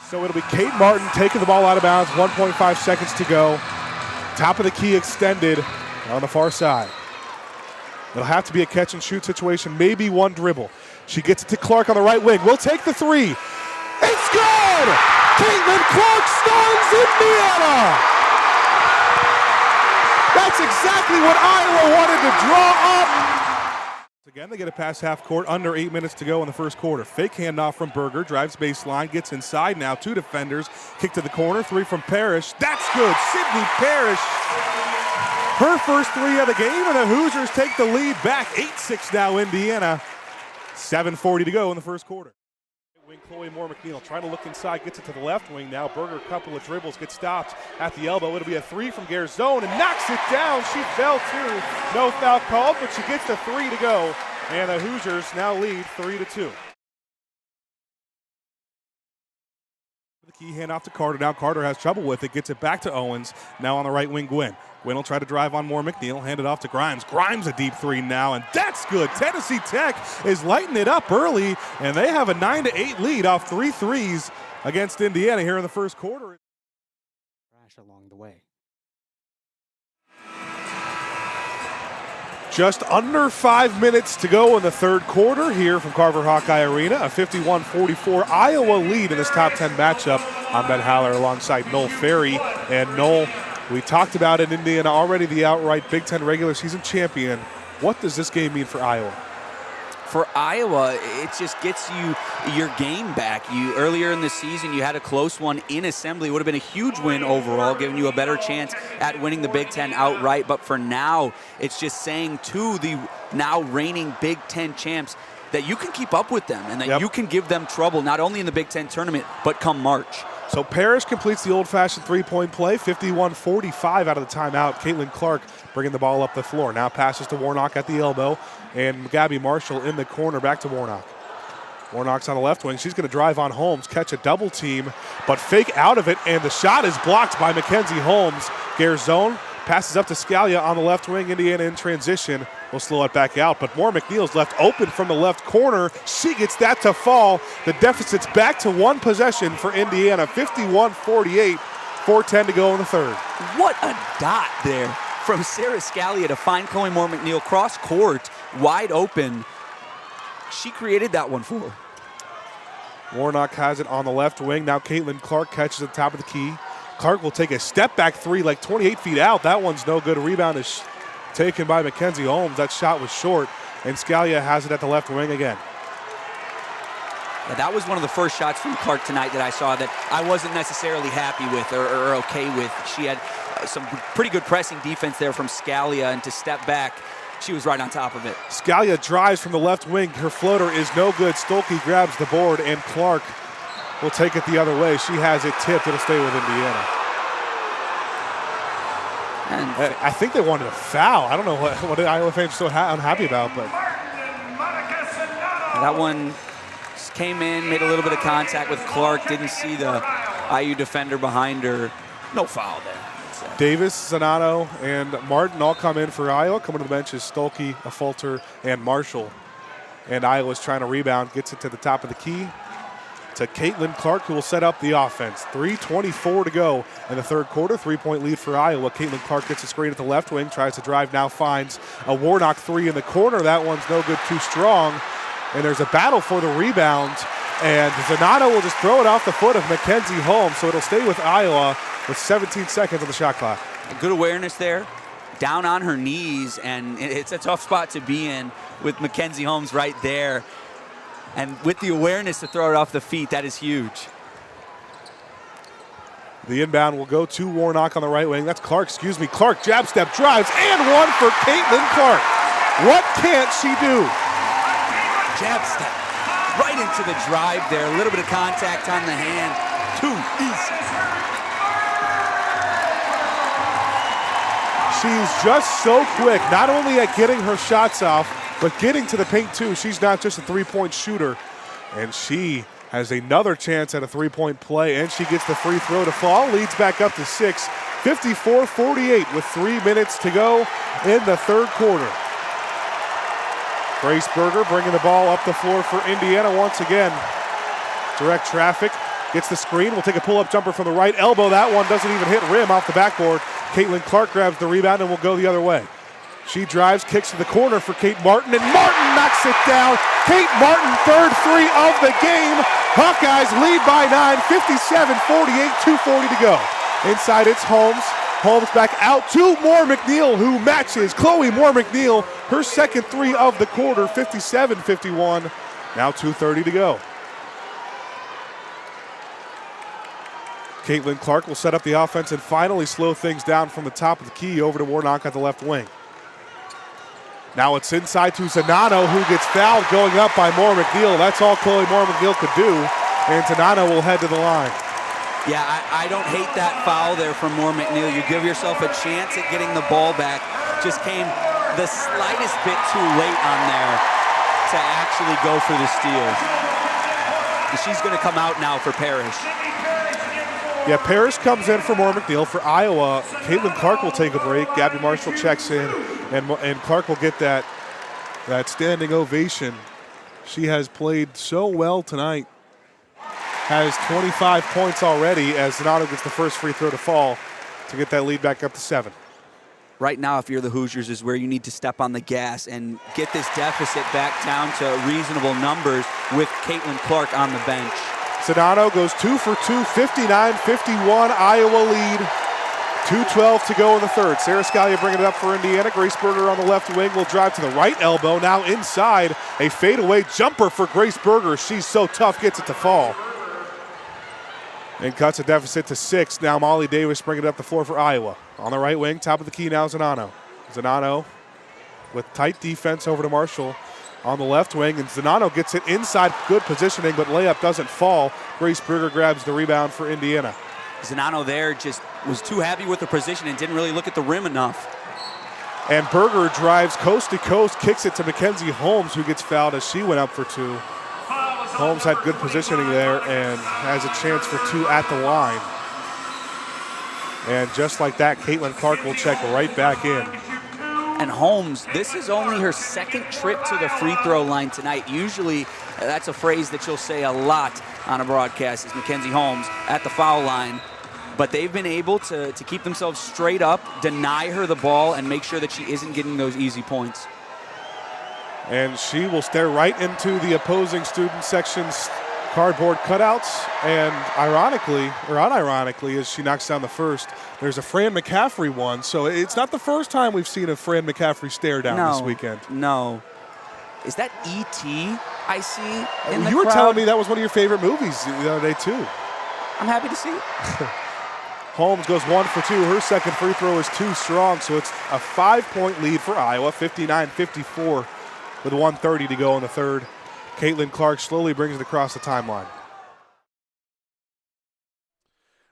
So it'll be Kate Martin taking the ball out of bounds, 1.5 seconds to go. Top of the key extended on the far side. It'll have to be a catch and shoot situation, maybe one dribble. She gets it to Clark on the right wing. We'll take the three. It's good! Caitlin Clark stuns Indiana! That's exactly what Iowa wanted to draw up. Again, they get a pass half court, under 8 minutes to go in the first quarter. Fake handoff from Berger, drives baseline, gets inside now, two defenders, kick to the corner, three from Parrish. That's good, Sydney Parrish. Her first three of the game, and the Hoosiers take the lead back. 8-6 now, Indiana. 7:40 to go in the first quarter. Wing Chloe Moore McNeil trying to look inside, gets it to the left wing now. Berger, couple of dribbles, gets stopped at the elbow. It'll be a three from Garzone and knocks it down. She fell too. No foul called, but she gets the three to go. And the Hoosiers now lead 3-2. The key handoff to Carter. Now Carter has trouble with it, gets it back to Owens. Now on the right wing, Gwynn. Gwynn will try to drive on Moore McNeil, hand it off to Grimes. Grimes a deep three now, and that's good. Tennessee Tech is lighting it up early, and they have a 9-8 lead off 3 threes against Indiana here in the first quarter. Crash along the way. Just under 5 minutes to go in the third quarter here from Carver Hawkeye Arena. A 51-44 Iowa lead in this top 10 matchup. I'm Ben Haller alongside Noel Ferry. And Noel, we talked about in Indiana already, the outright Big Ten regular season champion. What does this game mean for Iowa? For Iowa, it just gets you your game back. Earlier in the season, you had a close one in Assembly. It would have been a huge win overall, giving you a better chance at winning the Big Ten outright. But for now, it's just saying to the now reigning Big Ten champs that you can keep up with them and that you can give them trouble, not only in the Big Ten tournament, but come March. So Parrish completes the old-fashioned three-point play, 51-45 out of the timeout. Caitlin Clark bringing the ball up the floor. Now passes to Warnock at the elbow, and Gabby Marshall in the corner, back to Warnock. Warnock's on the left wing. She's going to drive on Holmes, catch a double team, but fake out of it, and the shot is blocked by Mackenzie Holmes. Garzone passes up to Scalia on the left wing. Indiana in transition. We'll slow it back out, but Moore McNeil's left open from the left corner. She gets that to fall. The deficit's back to one possession for Indiana, 51-48, 4:10 to go in the third. What a dot there from Sarah Scalia to find Chloe Moore McNeil cross court, wide open. She created that one for her. Warnock has it on the left wing. Now Caitlin Clark catches at the top of the key. Clark will take a step back three like 28 feet out. That one's no good. A rebound is taken by Mackenzie Holmes. That shot was short, and Scalia has it at the left wing again. Yeah, that was one of the first shots from Clark tonight that I saw that I wasn't necessarily happy with or okay with. She had some pretty good pressing defense there from Scalia, and to step back, she was right on top of it. Scalia drives from the left wing. Her floater is no good. Stolke grabs the board, and Clark will take it the other way. She has it tipped. It'll stay with Indiana. And I think they wanted a foul. I don't know what the Iowa fans are so unhappy about, but that one came in, made a little bit of contact with Clark, didn't see the IU defender behind her. No foul there. Davis, Zanato, and Martin all come in for Iowa. Coming to the bench is Stolke, Affolter, and Marshall. And Iowa's trying to rebound, gets it to the top of the key to Caitlin Clark, who will set up the offense. 3:24 to go in the third quarter. 3-point lead for Iowa. Caitlin Clark gets a screen at the left wing, tries to drive, now finds a Warnock three in the corner. That one's no good, too strong. And there's a battle for the rebound. And Zanato will just throw it off the foot of Mackenzie Holmes, so it'll stay with Iowa with 17 seconds on the shot clock. Good awareness there. Down on her knees, and it's a tough spot to be in with Mackenzie Holmes right there. And with the awareness to throw it off the feet, that is huge. The inbound will go to Warnock on the right wing. That's Clark, Clark jab step drives, and one for Caitlin Clark. What can't she do? Jab step right into the drive there. A little bit of contact on the hand. Too easy. She's just so quick, not only at getting her shots off, but getting to the paint too. She's not just a three-point shooter. And she has another chance at a three-point play, and she gets the free throw to fall. Leads back up to 6, 54-48 with 3 minutes to go in the third quarter. Grace Berger bringing the ball up the floor for Indiana once again. Direct traffic Gets the screen, will take a pull-up jumper from the right elbow. That one doesn't even hit rim off the backboard. Caitlin Clark grabs the rebound and will go the other way. She drives, kicks to the corner for Kate Martin, and Martin knocks it down. Kate Martin, third three of the game. Hawkeyes lead by 9, 57-48, 2:40 to go. Inside it's Holmes. Holmes back out to Moore McNeil, who matches Chloe Moore McNeil, her second three of the quarter, 57-51. Now 2:30 to go. Caitlin Clark will set up the offense and finally slow things down from the top of the key over to Warnock at the left wing. Now it's inside to Zanano, who gets fouled going up by Moore McNeil. That's all Chloe Moore McNeil could do, and Zanano will head to the line. Yeah, I don't hate that foul there from Moore McNeil. You give yourself a chance at getting the ball back. Just came the slightest bit too late on there to actually go for the steal. And she's going to come out now for Parrish. Yeah, Parrish comes in for Moore McNeil. For Iowa, Caitlin Clark will take a break. Gabby Marshall checks in, and Clark will get that standing ovation. She has played so well tonight. Has 25 points already as Zanano gets the first free throw to fall to get that lead back up to 7. Right now, if you're the Hoosiers, is where you need to step on the gas and get this deficit back down to reasonable numbers with Caitlin Clark on the bench. Zanano goes 2 for 2, 59-51, Iowa lead. 2:12 to go in the third. Sarah Scalia bringing it up for Indiana. Grace Berger on the left wing will drive to the right elbow. Now inside, a fadeaway jumper for Grace Berger. She's so tough, gets it to fall. And cuts a deficit to 6. Now Molly Davis bringing it up the floor for Iowa. On the right wing, top of the key now Zanano. Zanano with tight defense over to Marshall on the left wing, and Zanano gets it inside, good positioning, but layup doesn't fall. Grace Berger grabs the rebound for Indiana. Zanano there just was too happy with the position and didn't really look at the rim enough. And Berger drives coast to coast, kicks it to Mackenzie Holmes, who gets fouled as she went up for 2. Holmes had good positioning there and has a chance for 2 at the line. And just like that, Caitlin Clark will check right back in. And Holmes, this is only her second trip to the free throw line tonight. Usually, that's a phrase that you'll say a lot on a broadcast, is Mackenzie Holmes at the foul line. But they've been able to keep themselves straight up, deny her the ball, and make sure that she isn't getting those easy points. And she will stare right into the opposing student section's cardboard cutouts. And ironically, or unironically, as she knocks down the first, there's a Fran McCaffrey one. So it's not the first time we've seen a Fran McCaffrey stare down this weekend. No. Is that E.T. I see in the You were crowd? telling me that was one of your favorite movies the other day, too. I'm happy to see it. Holmes goes 1 for 2. Her second free throw is too strong, so it's a 5-point lead for Iowa, 59-54. With 1:30 to go in the third. Caitlin Clark slowly brings it across the timeline.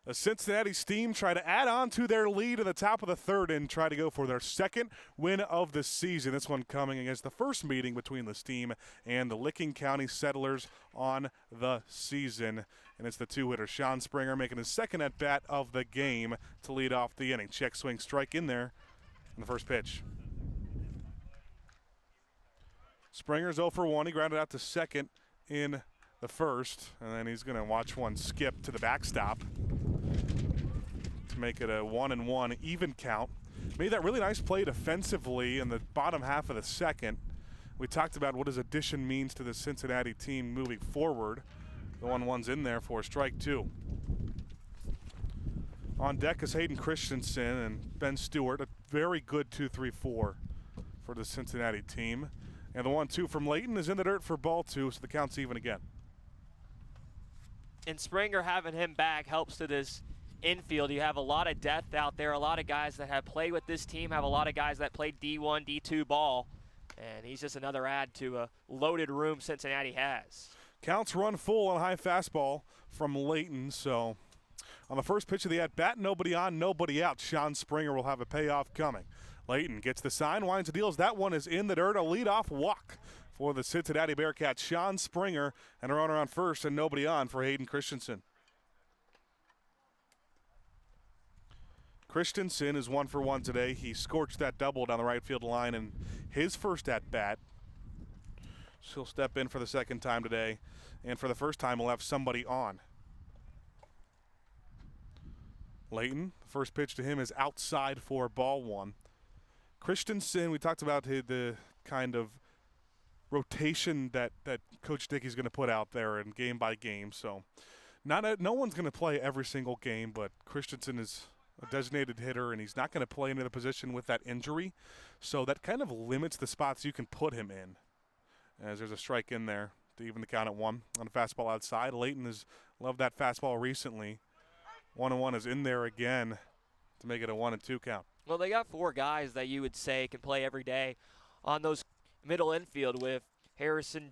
The Cincinnati Steam try to add on to their lead in the top of the third and try to go for their second win of the season. This one coming against the first meeting between the Steam and the Licking County Settlers on the season. And it's the two-hitter, Sean Springer, making his second at-bat of the game to lead off the inning. Check swing strike in there in the first pitch. Springer's 0 for 1. He grounded out to second in the first, and then he's going to watch one skip to the backstop to make it a 1-1 even count. Made that really nice play defensively in the bottom half of the second. We talked about what his addition means to the Cincinnati team moving forward. The 1-1's in there for strike 2. On deck is Hayden Christensen and Ben Stewart, a very good 2-3-4 for the Cincinnati team. And the 1-2 from Layton is in the dirt for ball 2, so the count's even again. And Springer having him back helps to this infield. You have a lot of depth out there, a lot of guys that have played with this team, have a lot of guys that played D1, D2 ball. And he's just another add to a loaded room Cincinnati has. Counts run full on a high fastball from Layton, so on the first pitch of the at-bat, nobody on, nobody out. Sean Springer will have a payoff coming. Layton gets the sign, winds the deals. That one is in the dirt. A leadoff walk for the Cincinnati Bearcats. Sean Springer and a runner on first and nobody on for Hayden Christensen. Christensen is 1 for 1 today. He scorched that double down the right field line in his first at-bat. So he'll step in for the second time today. And for the first time, we'll have somebody on. Layton, the first pitch to him is outside for ball one. Christensen, we talked about the kind of rotation that Coach Dickey's going to put out there in game by game. So no one's going to play every single game, but Christensen is a designated hitter, and he's not going to play into the position with that injury. So that kind of limits the spots you can put him in, as there's a strike in there to even the count at 1 on a fastball outside. Layton has loved that fastball recently. 1-1 is in there again to make it a 1-2 count. Well, they got 4 guys that you would say can play every day on those middle infield with Harrison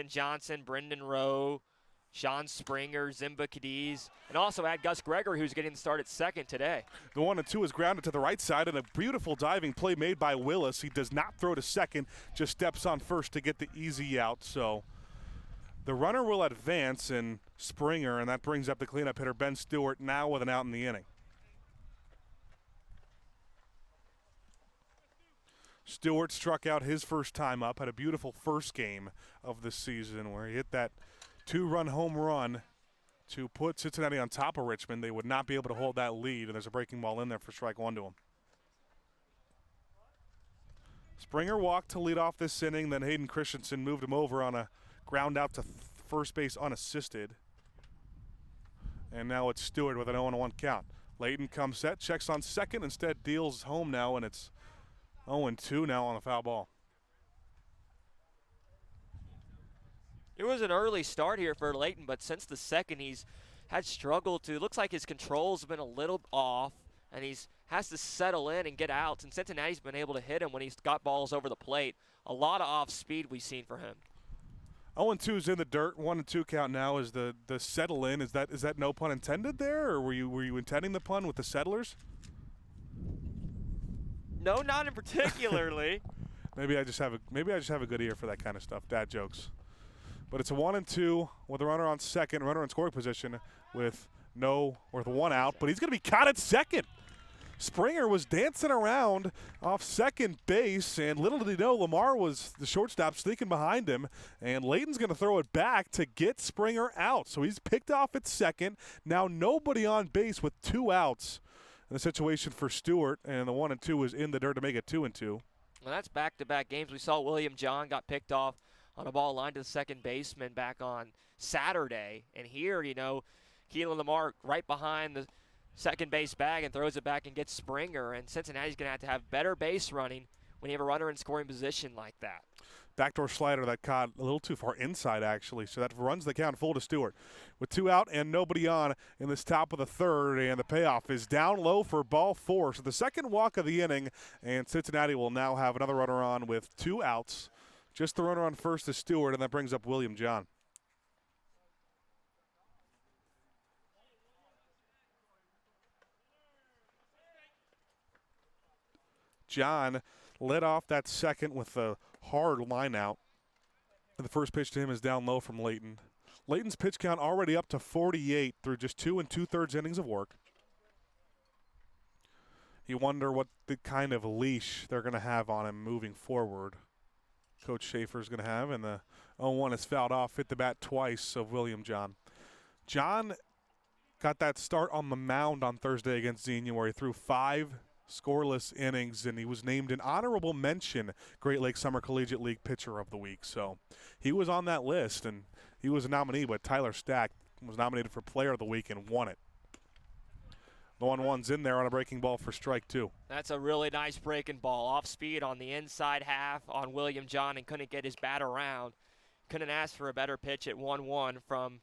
Johnson, Brendan Rowe, Sean Springer, Zimba Cadiz, and also add Gus Gregory, who's getting the start at second today. The 1-2 is grounded to the right side, and a beautiful diving play made by Willis. He does not throw to second, just steps on first to get the easy out. So the runner will advance in Springer, and that brings up the cleanup hitter, Ben Stewart, now with an out in the inning. Stewart struck out his first time up, had a beautiful first game of the season where he hit that 2-run home run to put Cincinnati on top of Richmond. They would not be able to hold that lead, and there's a breaking ball in there for strike 1 to him. Springer walked to lead off this inning, then Hayden Christensen moved him over on a ground out to first base unassisted. And now it's Stewart with an 0-1 count. Layton comes set, checks on second, instead deals home now, and it's 0-2 now on the foul ball. It was an early start here for Layton, but since the second he's had struggled to. Looks like his control's been a little off, and he's has to settle in and get outs, and Cincinnati's been able to hit him when he's got balls over the plate. A lot of off speed we've seen for him. 0-2 is in the dirt. 1-2 count now is the settle in. Is that no pun intended there, or were you intending the pun with the settlers? No, not in particularly. Maybe I just have a good ear for that kind of stuff. Dad jokes. But it's a 1-2 with a runner on second, runner in scoring position with 1 out, but he's going to be caught at second. Springer was dancing around off second base, and little did he know Lamar was the shortstop sneaking behind him, and Layton's going to throw it back to get Springer out. So he's picked off at second. Now nobody on base with 2 outs in the situation for Stewart, and the 1-2 is in the dirt to make it 2-2. Well, that's back-to-back games. We saw William John got picked off on a ball line to the second baseman back on Saturday. And here, Keelan Lamar right behind the second base bag and throws it back and gets Springer. And Cincinnati's going to have better base running when you have a runner in scoring position like that. Backdoor slider that caught a little too far inside, actually. So that runs the count full to Stewart. With 2 out and nobody on in this top of the third, and the payoff is down low for ball 4. So the second walk of the inning, and Cincinnati will now have another runner on with 2 outs. Just the runner on first is Stewart, and that brings up William John. John led off that second with a hard line out. The first pitch to him is down low from Layton. Layton's pitch count already up to 48 through just 2 2/3 innings of work. You wonder what the kind of leash they're going to have on him moving forward. Coach Schaefer's going to have, and the 0-1 is fouled off, hit the bat twice of William John. John got that start on the mound on Thursday against Xenia, where he threw 5 scoreless innings, and he was named an honorable mention Great Lakes Summer Collegiate League Pitcher of the Week. So he was on that list, and he was a nominee, but Tyler Stack was nominated for Player of the Week and won it. The 1-1's in there on a breaking ball for strike 2. That's a really nice breaking ball. Off speed on the inside half on William John, and couldn't get his bat around. Couldn't ask for a better pitch at 1-1 from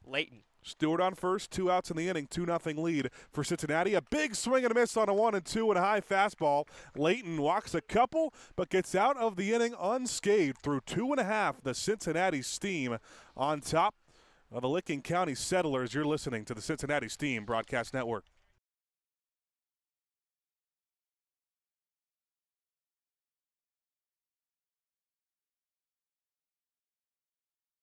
Layton. Stewart on first, 2 outs in the inning, 2-0 lead for Cincinnati. A big swing and a miss on a 1-2 and a high fastball. Layton walks a couple, but gets out of the inning unscathed through 2.5. The Cincinnati Steam on top of the Licking County Settlers. You're listening to the Cincinnati Steam Broadcast Network.